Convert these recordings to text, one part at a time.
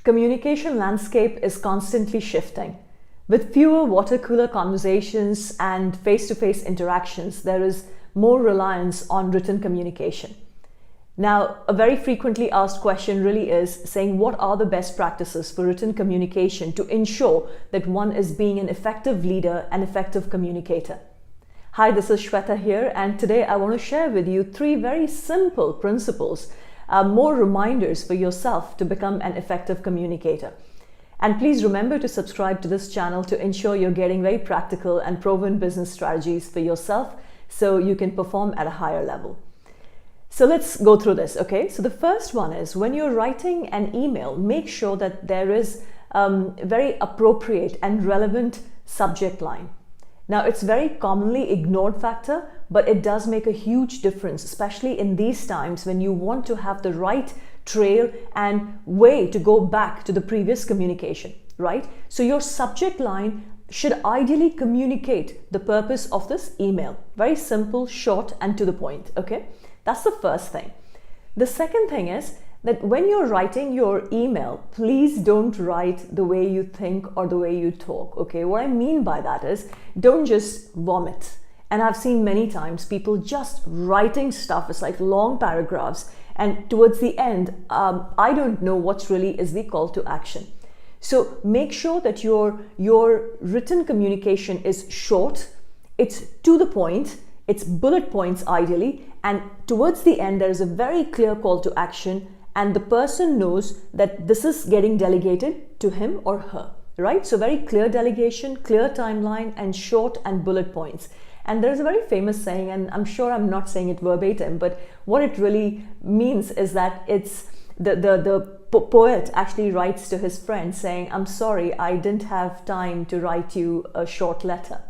communication landscape is constantly shifting. With fewer water cooler conversations and face-to-face interactions, there is more reliance on written communication. Now, a very frequently asked question really is saying, what are the best practices for written communication to ensure that one is being an effective leader and effective communicator? Hi, this is Shweta here, and today I want to share with you 3 very simple principles, more reminders for yourself to become an effective communicator. And please remember to subscribe to this channel to ensure you're getting very practical and proven business strategies for yourself so you can perform at a higher level. So let's go through this, okay? So the first one is, when you're writing an email, make sure that there is very appropriate and relevant subject line. Now, it's very commonly ignored factor, but it does make a huge difference, especially in these times when you want to have the right trail and way to go back to the previous communication, right? So your subject line should ideally communicate the purpose of this email. Very simple, short, and to the point, okay? That's the first thing. The second thing is that when you're writing your email, please don't write the way you think or the way you talk, okay? What I mean by that is, don't just vomit. And I've seen many times people just writing stuff, it's like long paragraphs, and towards the end, I don't know what really is the call to action. So make sure that your written communication is short, it's to the point, it's bullet points ideally, and towards the end there is a very clear call to action, and the person knows that this is getting delegated to him or her, right? So very clear delegation, clear timeline, and short and bullet points. And there's a very famous saying, and I'm sure I'm not saying it verbatim, but what it really means is that it's the poet actually writes to his friend saying, I'm sorry, I didn't have time to write you a short letter.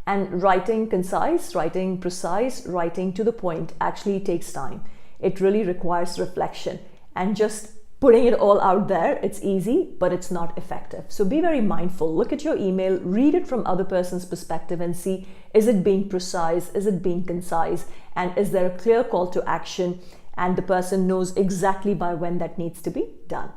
And writing concise, writing precise, writing to the point actually takes time. It really requires reflection, and just putting it all out there, it's easy, but it's not effective. So be very mindful. Look at your email, read it from other person's perspective and see, is it being precise? Is it being concise? And is there a clear call to action? And the person knows exactly by when that needs to be done.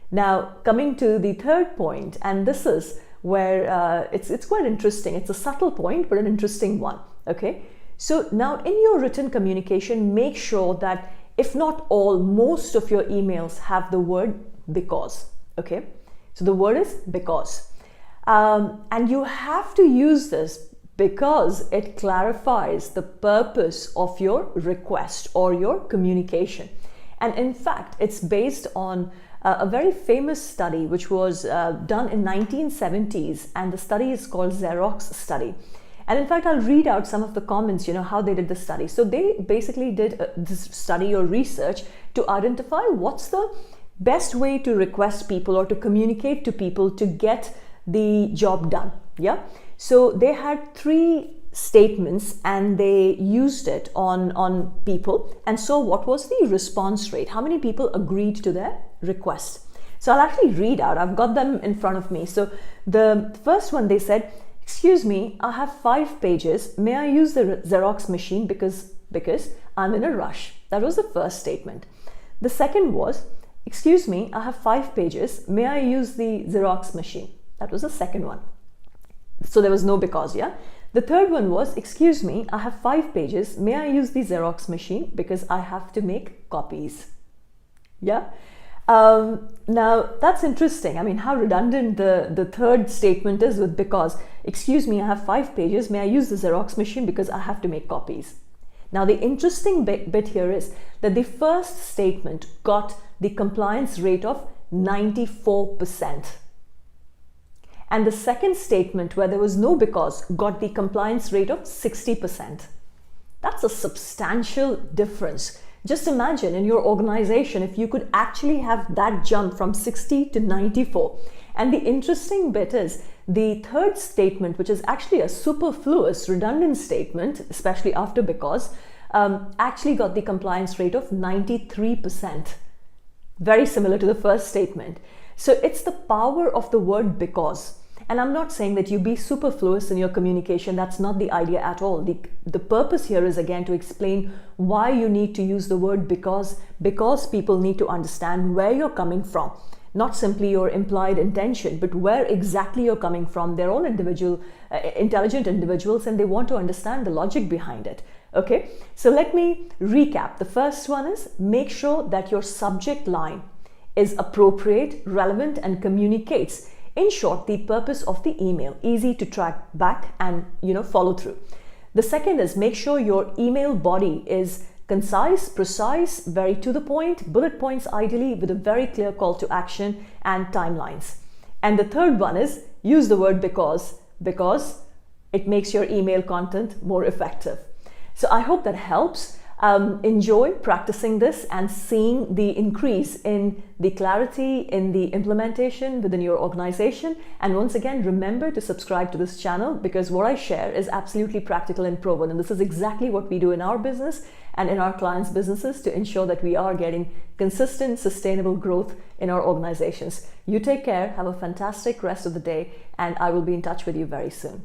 Now, coming to the third point, and this is where it's quite interesting. It's a subtle point, but an interesting one, okay? So now in your written communication, make sure that if not all, most of your emails have the word because, okay? So the word is because. And you have to use this because it clarifies the purpose of your request or your communication. And in fact, it's based on a very famous study which was done in 1970s, and the study is called Xerox study. And in fact, I'll read out some of the comments, how they did the study. So they basically did this study or research to identify what's the best way to request people or to communicate to people to get the job done. Yeah. So they had 3 statements and they used it on people and saw what was the response rate. How many people agreed to their request? So I'll actually read out. I've got them in front of me. So the first one, they said, excuse me, I have 5 pages. May I use the Xerox machine because I'm in a rush. That was the first statement. The second was, excuse me, I have 5 pages. May I use the Xerox machine? That was the second one. So there was no because, yeah? The third one was, excuse me, I have 5 pages. May I use the Xerox machine because I have to make copies? Yeah? Now that's interesting. I mean, how redundant the third statement is with because. Excuse me, I have 5 pages. May I use the Xerox machine because I have to make copies? Now the interesting bit here is that the first statement got the compliance rate of 94%. And the second statement, where there was no because, got the compliance rate of 60%. That's a substantial difference. Just imagine in your organization if you could actually have that jump from 60 to 94. And the interesting bit is the third statement, which is actually a superfluous, redundant statement, especially after because, actually got the compliance rate of 93%. Very similar to the first statement. So it's the power of the word because. And I'm not saying that you be superfluous in your communication. That's not the idea at all. The purpose here is again to explain why you need to use the word because people need to understand where you're coming from. Not simply your implied intention, but where exactly you're coming from. They're all intelligent individuals, and they want to understand the logic behind it. Okay, so let me recap. The first one is make sure that your subject line is appropriate, relevant, and communicates, in short, the purpose of the email, easy to track back and follow through. The second is make sure your email body is concise, precise, very to the point, bullet points ideally, with a very clear call to action and timelines. And the third one is use the word because it makes your email content more effective. So I hope that helps. Enjoy practicing this and seeing the increase in the clarity in the implementation within your organization. And once again, remember to subscribe to this channel, because what I share is absolutely practical and proven. And this is exactly what we do in our business and in our clients' businesses to ensure that we are getting consistent, sustainable growth in our organizations. You take care, have a fantastic rest of the day, and I will be in touch with you very soon.